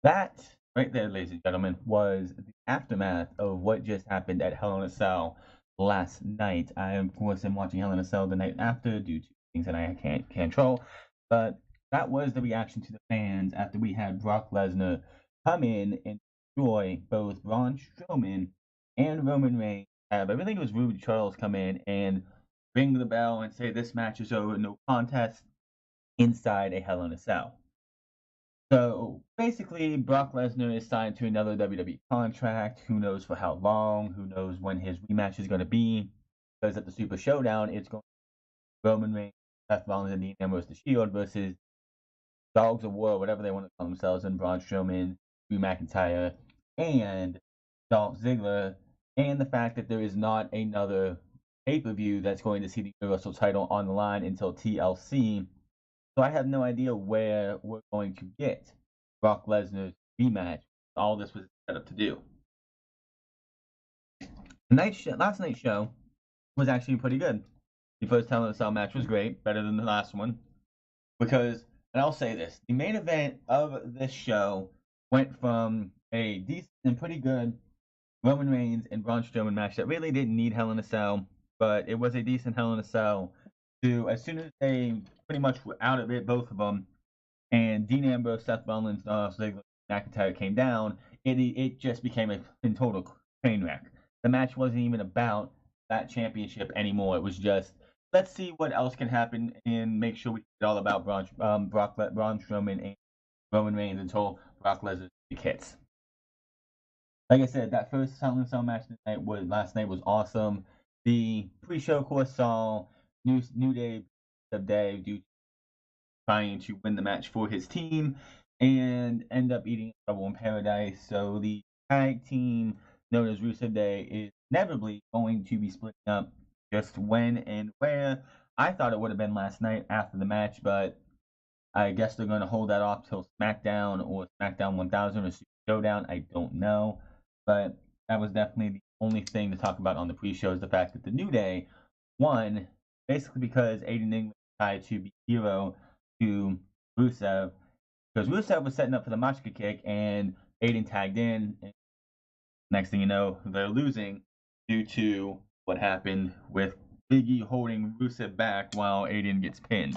That right there, ladies and gentlemen, was the aftermath of what just happened at Hell in a Cell last night. I, of course, am watching Hell in a Cell the night after due to things that I can't control. But that was the reaction to the fans after we had Brock Lesnar come in and destroy both Braun Strowman and Roman Reigns. I think it was Ruby Charles come in and ring the bell and say this match is over, no contest inside a Hell in a Cell. So basically, Brock Lesnar is signed to another WWE contract. Who knows for how long? Who knows when his rematch is going to be? Because at the Super Showdown, it's going to be Roman Reigns, Seth Rollins, and Dean Ambrose, the Shield versus Dogs of War, whatever they want to call themselves, and Braun Strowman, Drew McIntyre, and Dolph Ziggler. And the fact that there is not another pay-per-view that's going to see the Universal title on the line until TLC. So I have no idea where we're going to get Brock Lesnar's rematch. All this was set up to do. Last night's show was actually pretty good. The first Hell in a Cell match was great, better than the last one. Because, and I'll say this, the main event of this show went from a decent and pretty good Roman Reigns and Braun Strowman match that really didn't need Hell in a Cell, but it was a decent Hell in a Cell. To as soon as they pretty much were out of it, both of them, and Dean Ambrose, Seth Rollins, Ziggler, McIntyre came down, it just became a total train wreck. The match wasn't even about that championship anymore. It was just, let's see what else can happen and make sure we get all about Braun Strowman and Roman Reigns until Brock Lesnar hits. Like I said, that first Hell in a Cell match last night was awesome. The pre-show course saw New Day of Day due trying to win the match for his team and end up eating trouble in paradise. So the tag team known as Rusev Day is inevitably going to be splitting up. Just when and where. I thought it would have been last night after the match, but I guess they're going to hold that off till SmackDown or SmackDown 1000 or Super Showdown. I don't know. But that was definitely the only thing to talk about on the pre-show is the fact that the New Day won basically because Aiden English tried to be hero to Rusev because Rusev was setting up for the Machka kick and Aiden tagged in. And next thing you know, they're losing due to what happened with Biggie holding Rusev back while Aiden gets pinned.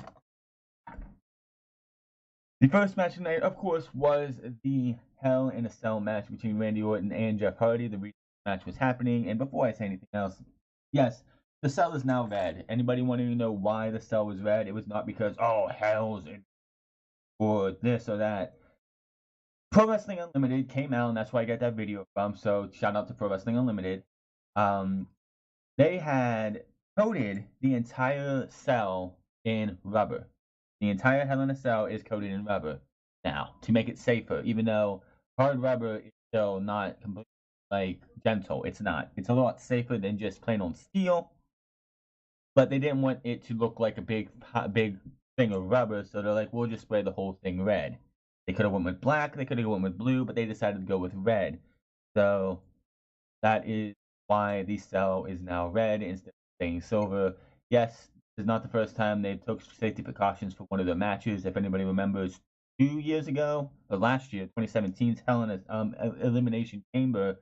The first match tonight, of course, was the Hell in a Cell match between Randy Orton and Jeff Hardy. The reason the match was happening, and before I say anything else, yes, the cell is now red. Anybody wanting to know why the cell was red? It was not because, oh, hell's in or this or that. Pro Wrestling Unlimited came out, and that's where I got that video from. So shout out to Pro Wrestling Unlimited. They had coated the entire cell in rubber. The entire Hell in a Cell is coated in rubber now to make it safer, even though hard rubber is still not completely like gentle. It's not. It's a lot safer than just plain old steel. But they didn't want it to look like a big thing of rubber, so they're like, we'll just spray the whole thing red. They could have went with black, they could have went with blue, but they decided to go with red. So that is why the cell is now red instead of staying silver. Yes, this is not the first time they took safety precautions for one of their matches. If anybody remembers, 2 years ago or last year, 2017's Hell in a Elimination Chamber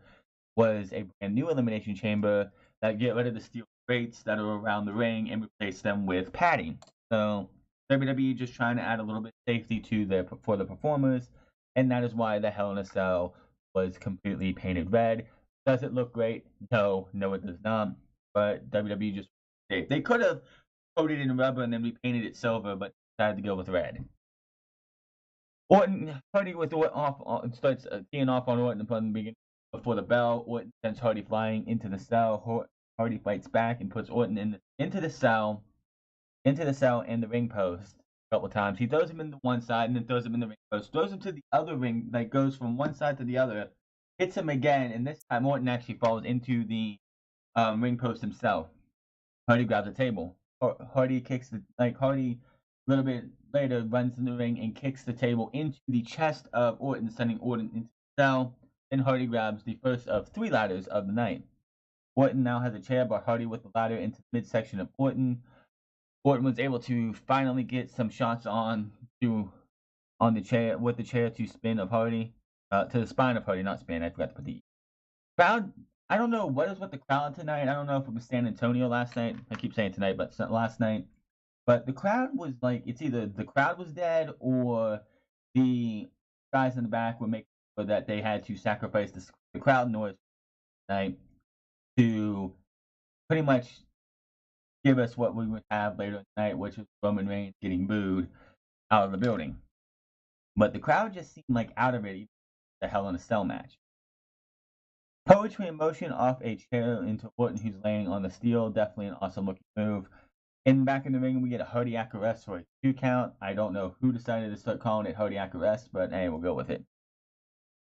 was a brand new elimination chamber that get rid of the steel grates that are around the ring and replace them with padding. So WWE just trying to add a little bit of safety to for the performers, and that is why the Hell in a Cell was completely painted red. Does it look great? No, it does not. But WWE just they could have coated it in rubber and then repainted it silver, but decided to go with red. Orton, Hardy with Orton starts teeing off on Orton from the beginning before the bell. Orton sends Hardy flying into the cell. Hardy fights back and puts Orton into the cell and the ring post a couple times. He throws him into one side and then throws him in the ring post. Throws him to the other ring, like goes from one side to the other. Hits him again, and this time Orton actually falls into the ring post himself. Hardy grabs the table. Hardy a little bit later runs in the ring and kicks the table into the chest of Orton, sending Orton into the cell. Then Hardy grabs the first of 3 ladders of the night. Orton now has a chair, but Hardy with the ladder into the midsection of Orton. Orton was able to finally get some shots on the chair with the chair to spin of Hardy. to the spine of Hardy, not span. I forgot to put the crowd. I don't know what is with the crowd tonight. I don't know if it was San Antonio last night. I keep saying tonight, but last night. But the crowd was like, it's either the crowd was dead or the guys in the back were making sure that they had to sacrifice the crowd noise tonight to pretty much give us what we would have later tonight, which is Roman Reigns getting booed out of the building. But the crowd just seemed like out of it, the Hell in a Cell match. Poetry in motion off a chair into Orton, who's laying on the steel. Definitely an awesome looking move. And back in the ring, we get a cardiac arrest for a 2 count. I don't know who decided to start calling it cardiac arrest, but hey, we'll go with it.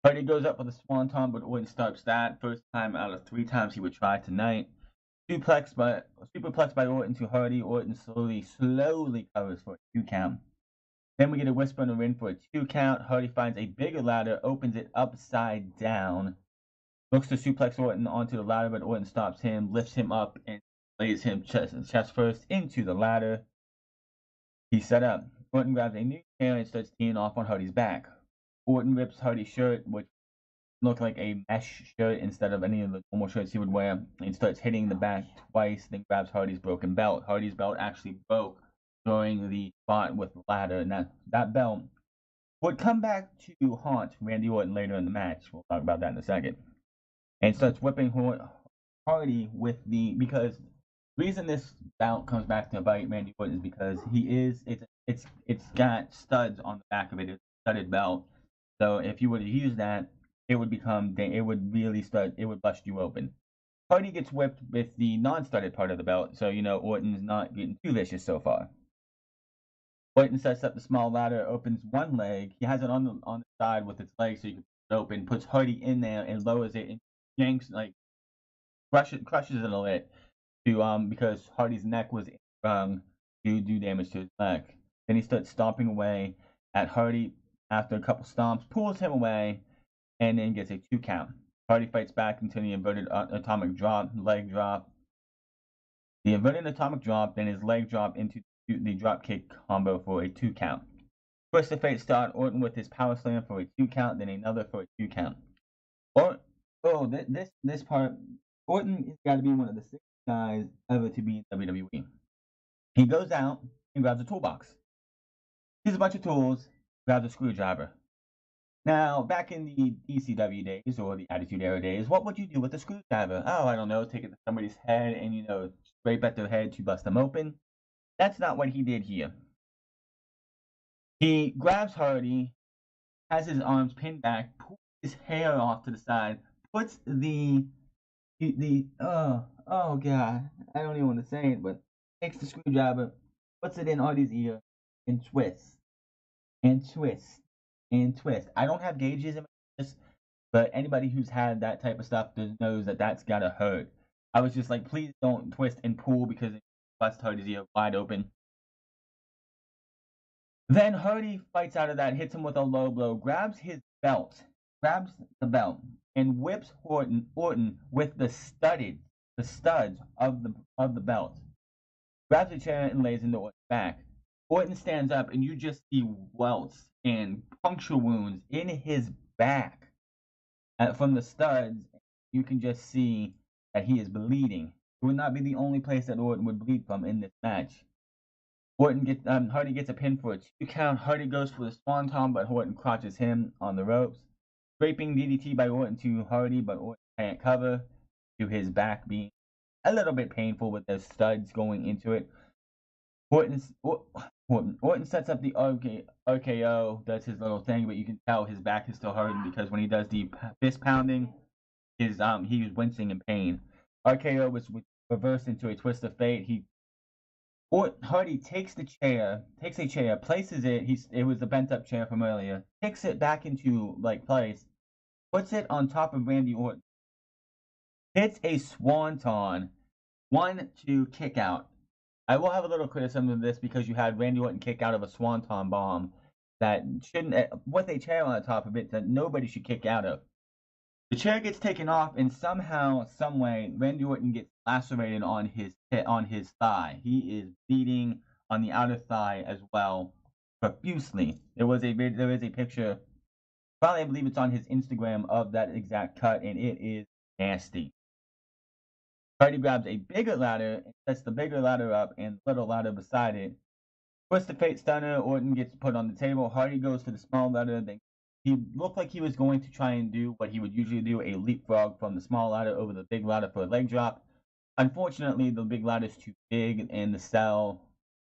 Hardy goes up with a swanton, but Orton stops that. First time out of 3 times he would try tonight. Superplex by Orton to Hardy. Orton slowly covers for a 2 count. Then we get a whisper in the ring for a 2 count. Hardy finds a bigger ladder, opens it upside down. Looks to suplex Orton onto the ladder, but Orton stops him, lifts him up, and lays him chest first into the ladder. He's set up. Orton grabs a new chair and starts teeing off on Hardy's back. Orton rips Hardy's shirt, which looked like a mesh shirt instead of any of the normal shirts he would wear, and starts hitting the back twice, then grabs Hardy's broken belt. Hardy's belt actually broke during the spot with the ladder, and that belt would come back to haunt Randy Orton later in the match. We'll talk about that in a second. And starts whipping Hardy with because the reason this belt comes back to bite Randy Orton is because it's got studs on the back of it. It's a studded belt. So if you were to use that, it would bust you open. Hardy gets whipped with the non-studded part of the belt, so Orton's not getting too vicious so far. Orton sets up the small ladder, opens one leg. He has it on the side with its legs so you can put it open. Puts Hardy in there and lowers it and yanks crushes it a bit because Hardy's neck was sprung to do damage to his neck. Then he starts stomping away at Hardy. After a couple stomps, pulls him away, and then gets a 2 count. Hardy fights back into the inverted atomic drop, leg drop. The inverted atomic drop, then his leg drop into the drop kick combo for a 2 count. Twist of Fate start Orton with his power slam for a 2 count, then another for a 2 count. This part, Orton has got to be one of the 6 guys ever to be in WWE. He goes out and grabs a toolbox. Here's a bunch of tools. Grabs a screwdriver. Now, back in the ECW days or the Attitude Era days, what would you do with a screwdriver? Oh, I don't know, take it to somebody's head and, scrape at their head to bust them open. That's not what he did here. He grabs Hardy, has his arms pinned back, pulls his hair off to the side, puts oh god, I don't even want to say it, but takes the screwdriver, puts it in Hardy's ear, and twists. And twist. And twist. I don't have gauges in my wrist, but anybody who's had that type of stuff knows that that's gotta hurt. I was just like, please don't twist and pull because it busts Hardy's ear wide open. Then Hardy fights out of that, hits him with a low blow, grabs the belt, and whips Orton with the studs of the belt. Grabs a chair and lays into Orton's back. Orton stands up, and you just see welts and puncture wounds in his back from the studs. You can just see that he is bleeding. It would not be the only place that Orton would bleed from in this match. Hardy gets a pin for a 2 count. Hardy goes for the swanton, but Orton crotches him on the ropes. Scraping DDT by Orton to Hardy, but Orton can't cover, to his back being a little bit painful with those studs going into it. Orton sets up the RKO, does his little thing, but you can tell his back is still hurting because when he does the fist pounding, he was wincing in pain. RKO was reversed into a twist of fate. Hardy takes a chair, places it. It was the bent up chair from earlier. Kicks it back into place, puts it on top of Randy Orton. Hits a swanton, 1-2 kick out. I will have a little criticism of this because you had Randy Orton kick out of a swanton bomb that shouldn't, with a chair on the top of it that nobody should kick out of. The chair gets taken off, and somehow, someway, Randy Orton gets lacerated on his thigh. He is bleeding on the outer thigh as well, profusely. There is a picture Probably, I believe it's on his Instagram of that exact cut, and it is nasty. Hardy grabs a bigger ladder and sets the bigger ladder up and the little ladder beside it. Twisted Fate Stunner, Orton gets put on the table. Hardy goes to the small ladder. Then he looked like he was going to try and do what he would usually do, a leapfrog from the small ladder over the big ladder for a leg drop. Unfortunately, the big ladder is too big and the cell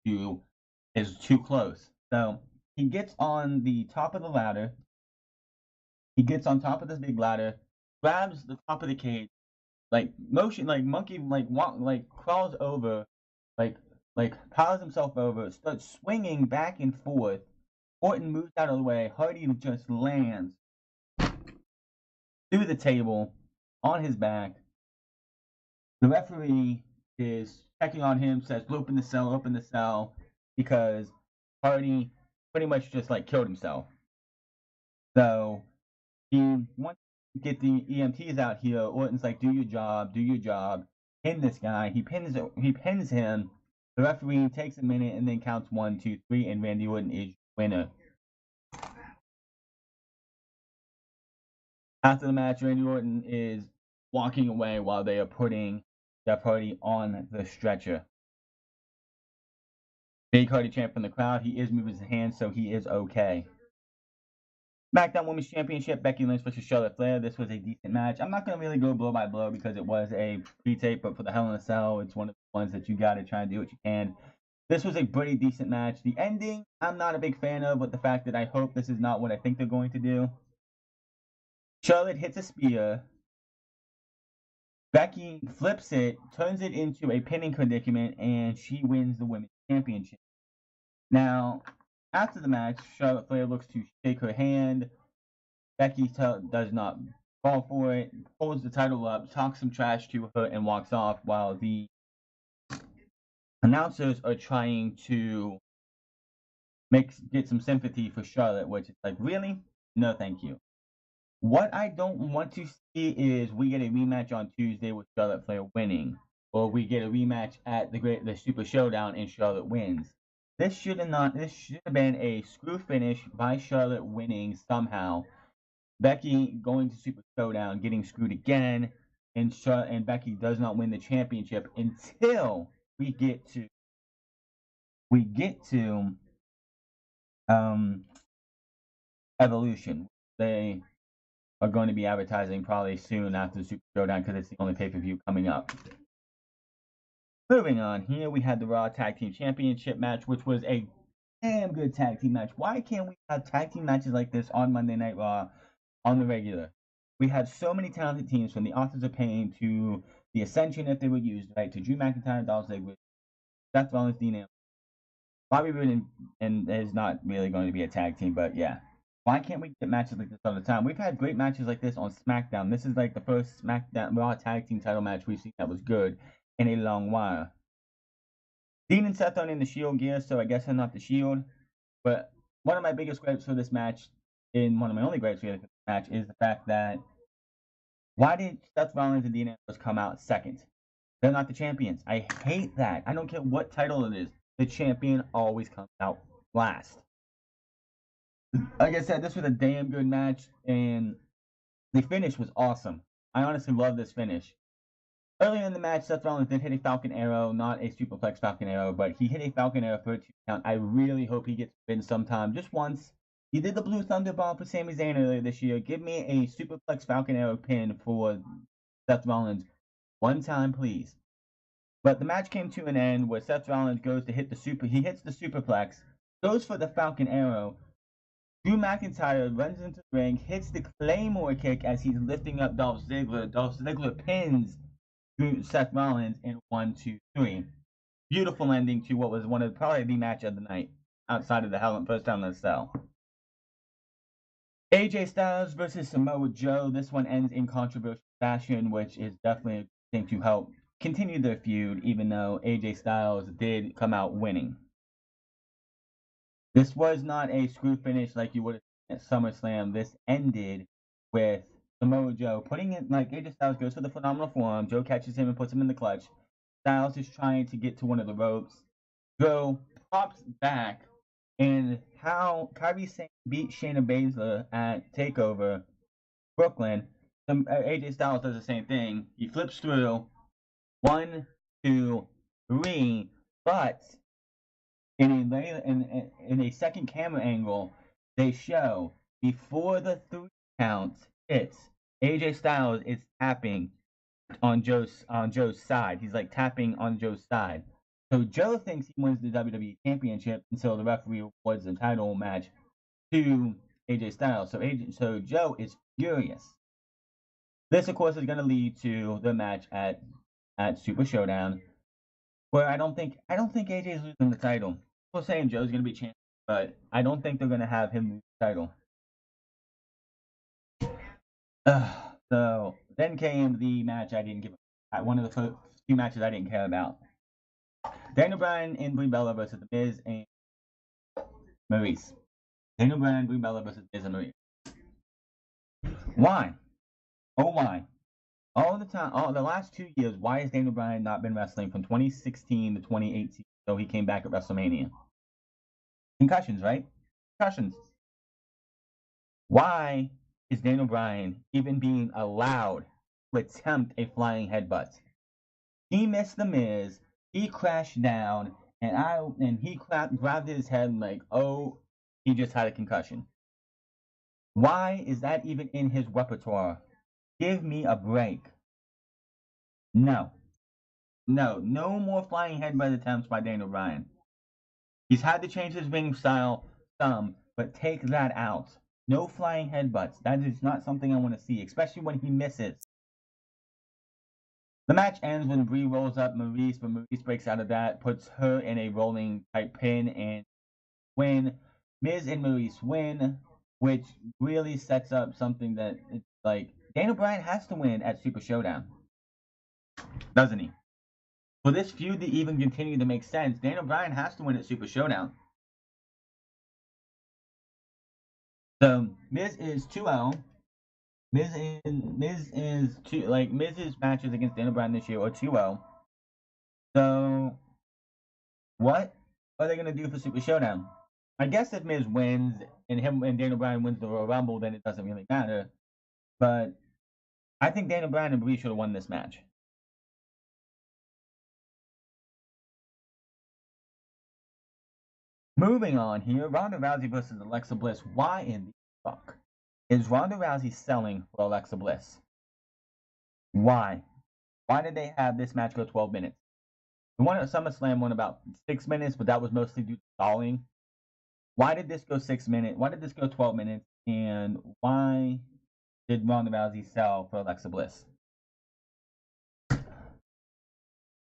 is too close. So he gets on the top of the ladder. He gets on top of this big ladder, grabs the top of the cage, like motion, like monkey, like walk, like crawls over, like piles himself over, starts swinging back and forth. Orton moves out of the way. Hardy just lands through the table on his back. The referee is checking on him, says, open the cell, because Hardy pretty much just like killed himself. So he wants to get the EMTs out here. Orton's like, do your job. Pin this guy. He pins him. The referee takes a minute and then counts 1, 2, 3, and Randy Orton is winner. After the match, Randy Orton is walking away while they are putting Jeff Hardy on the stretcher. Big Hardy chant from the crowd. He is moving his hands, so he is okay. SmackDown Women's Championship, Becky Lynch versus Charlotte Flair. This was a decent match. I'm not going to really go blow by blow because it was a pre-tape, but for the Hell in a Cell, it's one of the ones that you got to try and do what you can. This was a pretty decent match. The ending, I'm not a big fan of, but the fact that I hope this is not what I think they're going to do. Charlotte hits a spear. Becky flips it, turns it into a pinning predicament, and she wins the Women's Championship. Now, after the match, Charlotte Flair looks to shake her hand. Becky does not fall for it, pulls the title up, talks some trash to her, and walks off while the announcers are trying to get some sympathy for Charlotte, which is like, really? No, thank you. What I don't want to see is we get a rematch on Tuesday with Charlotte Flair winning, or we get a rematch at the Super Showdown and Charlotte wins. This should have been a screw finish by Charlotte winning somehow. Becky going to Super Showdown, getting screwed again, and Becky does not win the championship until we get to Evolution. They are going to be advertising probably soon after the Super Showdown because it's the only pay-per-view coming up. Moving on, here we had the Raw Tag Team Championship match, which was a damn good tag team match. Why can't we have tag team matches like this on Monday Night Raw on the regular? We had so many talented teams, from the Authors of Pain to the Ascension, if they were used, right, to Drew McIntyre, Dolph Ziggler, Seth Rollins, Dean Ambrose. Bobby Roode and is not really going to be a tag team, but yeah. Why can't we get matches like this all the time? We've had great matches like this on SmackDown. This is like the first SmackDown Raw Tag Team title match we've seen that was good in a long while. Dean and Seth are in the Shield gear, so I guess they're not the Shield. But one of my biggest gripes for this match, and one of my only gripes for this match, is the fact that why did Seth Rollins and Dean Ambrose come out second? They're not the champions. I hate that. I don't care what title it is. The champion always comes out last. Like I said, this was a damn good match, and the finish was awesome. I honestly love this finish. Earlier in the match, Seth Rollins did hit a Falcon Arrow, not a Superplex Falcon Arrow, but he hit a Falcon Arrow for a 2 count. I really hope he gets pinned sometime, just once. He did the Blue Thunder Bomb for Sami Zayn earlier this year. Give me a Superplex Falcon Arrow pin for Seth Rollins one time, please. But the match came to an end where Seth Rollins goes to hit he hits the Superplex, goes for the Falcon Arrow. Drew McIntyre runs into the ring, hits the Claymore kick as he's lifting up Dolph Ziggler. Dolph Ziggler pins Seth Rollins in 1, 2, 3. Beautiful ending to what was one of probably the match of the night outside of the first Hell in a Cell. AJ Styles versus Samoa Joe. This one ends in controversial fashion, which is definitely a thing to help continue their feud, even though AJ Styles did come out winning. This was not a screw finish like you would have seen at SummerSlam. This ended with Samoa Joe putting it, like AJ Styles goes for the phenomenal forearm. Joe catches him and puts him in the clutch. Styles is trying to get to one of the ropes. Joe pops back and how Kyrie Sane beat Shayna Baszler at TakeOver Brooklyn. AJ Styles does the same thing. He flips through 1, 2, 3, but in a second camera angle, they show before the 3 count hits, AJ Styles is tapping on Joe's side. He's like tapping on Joe's side. So Joe thinks he wins the WWE Championship until the referee awards the title match to AJ Styles. So Joe is furious. This, of course, is going to lead to the match at Super Showdown, where I don't think AJ is losing the title. People saying Joe's going to be champion, but I don't think they're going to have him lose the title. So then came the match I didn't give one of the few matches I didn't care about. Daniel Bryan and Brie Bella versus The Miz and Maurice. Daniel Bryan, Brie Bella versus Miz and Maurice. Why? Oh, why? All the last 2 years, why has Daniel Bryan not been wrestling from 2016 to 2018? So he came back at WrestleMania. Concussions, right? Concussions. Why is Daniel Bryan even being allowed to attempt a flying headbutt? He missed The Miz. He crashed down, and he grabbed his head like, oh, he just had a concussion. Why is that even in his repertoire? Give me a break. No more flying headbutt attempts by Daniel Bryan. He's had to change his ring style some, but take that out. No flying headbutts. That is not something I want to see, especially when he misses. The match ends when Brie rolls up Maurice, but Maurice breaks out of that, puts her in a rolling type pin, and win. Miz and Maurice win, which really sets up something that it's like Daniel Bryan has to win at Super Showdown, doesn't he? For this feud to even continue to make sense, Daniel Bryan has to win at Super Showdown. So Miz is 2-0. Miz's matches against Daniel Bryan this year are 2-0. So what are they gonna do for Super Showdown? I guess if Miz wins and Daniel Bryan wins the Royal Rumble, then it doesn't really matter. But I think Daniel Bryan and Brie should have won this match. Moving on here, Ronda Rousey versus Alexa Bliss. Why in the fuck is Ronda Rousey selling for Alexa Bliss? Why? Why did they have this match go 12 minutes? The one at SummerSlam went about 6 minutes, but that was mostly due to stalling. Why did this go 6 minutes? Why did this go 12 minutes? And why did Ronda Rousey sell for Alexa Bliss?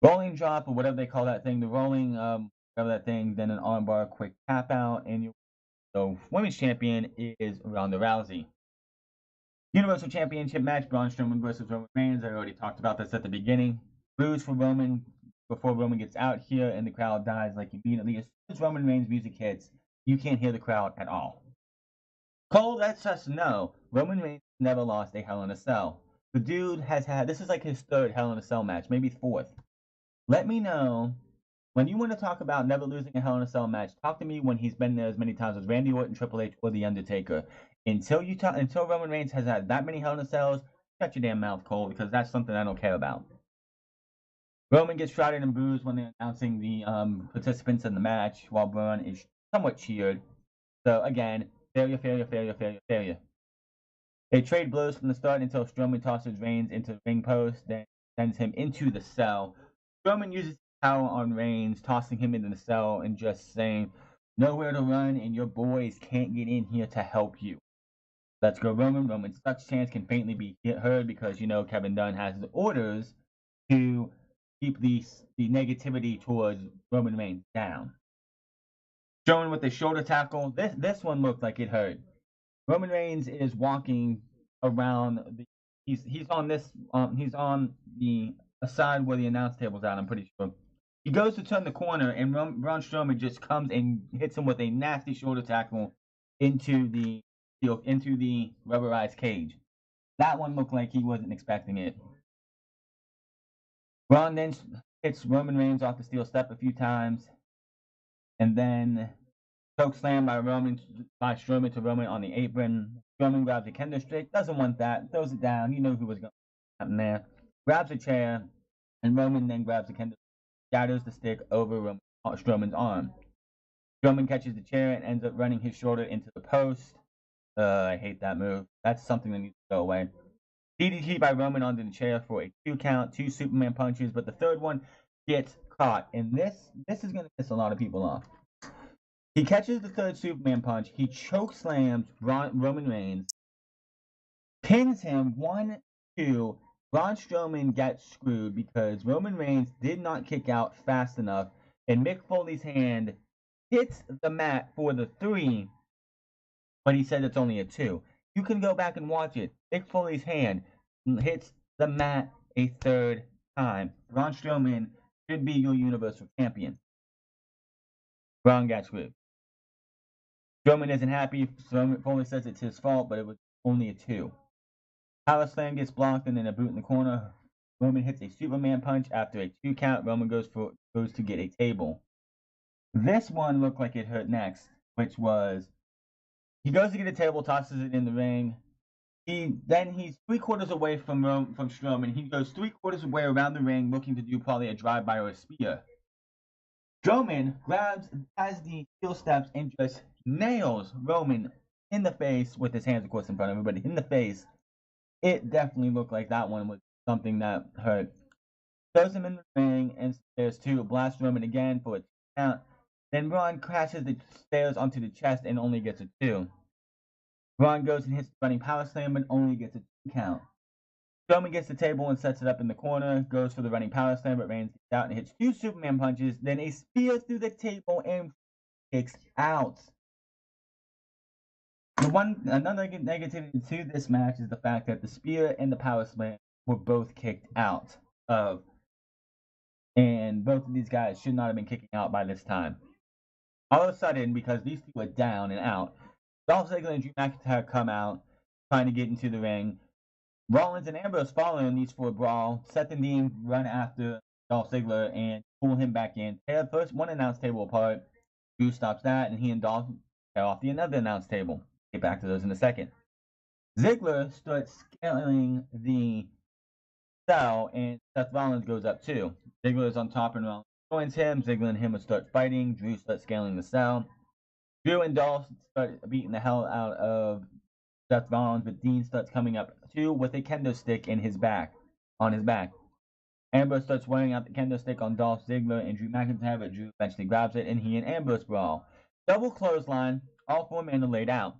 Rolling drop or whatever they call that thing, the rolling whatever that thing, then an armbar, quick tap out, and so women's champion is Ronda Rousey. Universal Championship match, Braun Strowman versus Roman Reigns. I already talked about this at the beginning. Booze for Roman before Roman gets out here, and the crowd dies like immediately. As soon as Roman Reigns' music hits, you can't hear the crowd at all. Cole lets us know Roman Reigns never lost a Hell in a Cell. The dude has had, this is like his third Hell in a Cell match, maybe fourth. Let me know when you want to talk about never losing a Hell in a Cell match. Talk to me when he's been there as many times as Randy Orton, Triple H, or The Undertaker. Until Roman Reigns has had that many Hell in a Cells, shut your damn mouth, Cole, because that's something I don't care about. Roman gets shrouded in booze when they're announcing the participants in the match, while Braun is somewhat cheered. So again, failure. They trade blows from the start until Strowman tosses Reigns into the ring post, then sends him into the cell. Strowman uses power on Reigns, tossing him into the cell and just saying, nowhere to run, and your boys can't get in here to help you. Let's go, Roman. Roman's such chance can faintly be heard because, Kevin Dunn has his orders to keep the negativity towards Roman Reigns down. Strowman with the shoulder tackle. This one looked like it hurt. Roman Reigns is walking around. He's on the side where the announce table's at. I'm pretty sure. He goes to turn the corner, and Braun Strowman just comes and hits him with a nasty shoulder tackle into the rubberized cage. That one looked like he wasn't expecting it. Braun then hits Roman Reigns off the steel step a few times, and then Choke slam by Strowman to Roman on the apron. Strowman grabs a kendo stick, doesn't want that, throws it down. You know who was going to happen there. Grabs a chair, and Roman then grabs the kendo, shadows the stick over Strowman's arm. Strowman catches the chair and ends up running his shoulder into the post. I hate that move. That's something that needs to go away. DDT by Roman onto the chair for a 2 count, 2 Superman punches, but the third one gets caught. And this is going to piss a lot of people off. He catches the third Superman punch. He choke slams Roman Reigns, pins him 1-2. Braun Strowman gets screwed because Roman Reigns did not kick out fast enough, and Mick Foley's hand hits the mat for the 3, but he said it's only a 2. You can go back and watch it. Mick Foley's hand hits the mat a third time. Braun Strowman should be your Universal Champion. Braun got screwed. Strowman isn't happy. Foley says it's his fault, but it was only a 2. Power slam gets blocked and then a boot in the corner. Roman hits a Superman punch after a 2 count. Roman goes to get a table. This one looked like it hurt next, which was he goes to get a table, tosses it in the ring. He's 3/4 away from Strowman. He goes 3/4 away around the ring, looking to do probably a drive-by or a spear. Strowman has the heel steps and just nails Roman in the face with his hands, of course, in front of everybody, in the face. It definitely looked like that one was something that hurt. Throws him in the ring, and there's 2. Blast Roman again for a 2 count. Then Braun crashes the stairs onto the chest and only gets a 2. Braun goes and hits the running power slam, but only gets a 2 count. Strowman gets the table and sets it up in the corner, goes for the running power slam, but Reigns gets out and hits 2 Superman punches, then a spear through the table and kicks out. Another negativity to this match is the fact that the spear and the power slam were both kicked out of, and both of these guys should not have been kicking out by this time. All of a sudden, because these two are down and out, Dolph Ziggler and Drew McIntyre come out trying to get into the ring. Rollins and Ambrose follow in these for a brawl. Seth and Dean run after Dolph Ziggler and pull him back in. Tear first one announce table apart. Drew stops that, and he and Dolph tear off the another announce table. Get back to those in a second. Ziggler starts scaling the cell, and Seth Rollins goes up too. Ziggler is on top, and Rollins joins him. Ziggler and him will start fighting. Drew starts scaling the cell. Drew and Dolph start beating the hell out of Seth Rollins, but Dean starts coming up too with a kendo stick on his back. Ambrose starts wearing out the kendo stick on Dolph Ziggler and Drew McIntyre, but Drew eventually grabs it, and he and Ambrose brawl. Double clothesline. All 4 men are laid out.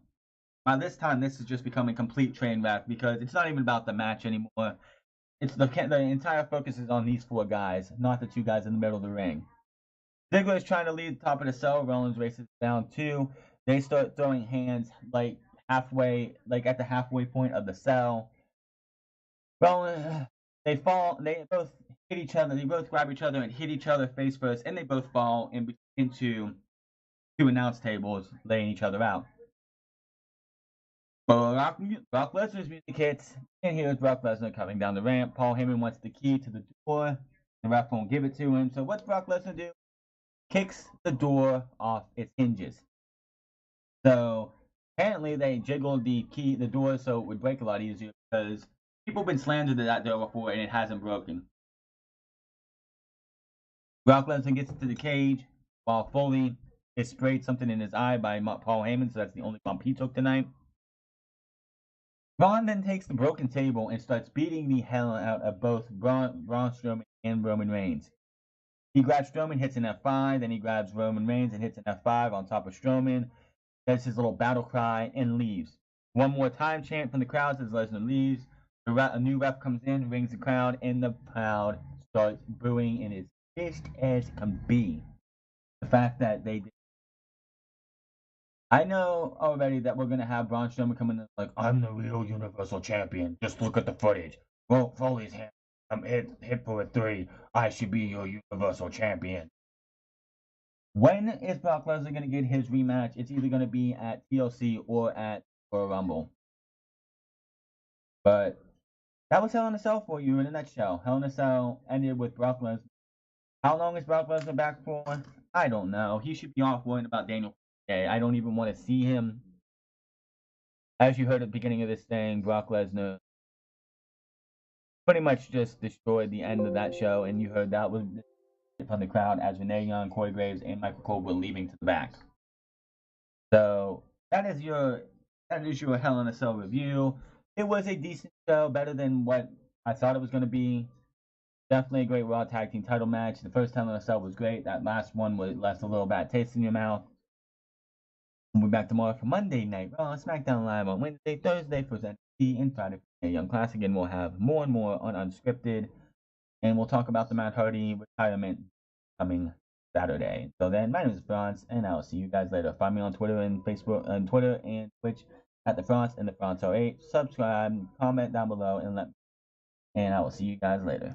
By this time, this is just becoming a complete train wreck because it's not even about the match anymore. It's the entire focus is on these 4 guys, not the 2 guys in the middle of the ring. Ziggler is trying to lead the top of the cell. Rollins races down too. They start throwing hands like at the halfway point of the cell. Rollins, they fall. They both hit each other. They both grab each other and hit each other face first, and they both fall into 2 announce tables, laying each other out. Brock Lesnar's music hits, and here's Brock Lesnar coming down the ramp. Paul Heyman wants the key to the door. The ref won't give it to him. So what's Brock Lesnar do? Kicks the door off its hinges. So apparently they jiggled the door so it would break a lot easier because people have been slammed into that door before and it hasn't broken. Brock Lesnar gets into the cage while Foley is sprayed something in his eye by Paul Heyman, so that's the only bump he took tonight. Braun then takes the broken table and starts beating the hell out of both Braun Strowman and Roman Reigns. He grabs Strowman, hits an F5, then he grabs Roman Reigns and hits an F5 on top of Strowman, does his little battle cry, and leaves. One more time chant from the crowd as Lesnar leaves. A new ref comes in, rings the crowd, and the crowd starts booing and is pissed as can be. The fact that they did. I know already that we're going to have Braun Strowman come in like, I'm the real Universal Champion. Just look at the footage. Well, Foley's hand. I'm hit for a 3. I should be your Universal Champion. When is Brock Lesnar going to get his rematch? It's either going to be at TLC or at Royal Rumble. But that was Hell in a Cell for you in a nutshell. Hell in a Cell ended with Brock Lesnar. How long is Brock Lesnar back for? I don't know. He should be off worrying about Daniel Okay, I don't even want to see him. As you heard at the beginning of this thing, Brock Lesnar pretty much just destroyed the end of that show, and you heard that was from the crowd as Renee Young, Corey Graves, and Michael Cole were leaving to the back. So that is your Hell in a Cell review. It was a decent show, better than what I thought it was going to be. Definitely a great Raw Tag Team title match. The first Hell in a Cell was great. That last one left a little bad taste in your mouth. We'll be back tomorrow for Monday Night Raw, SmackDown Live on Wednesday, Thursday for NXT, and Friday for Young Classic. And we'll have more and more on Unscripted. And we'll talk about the Matt Hardy retirement coming Saturday. So then, my name is Franz, and I'll see you guys later. Find me on Twitter and Facebook, and Twitter and Twitch at the Franz and the Franz08. Subscribe, comment down below, and I will see you guys later.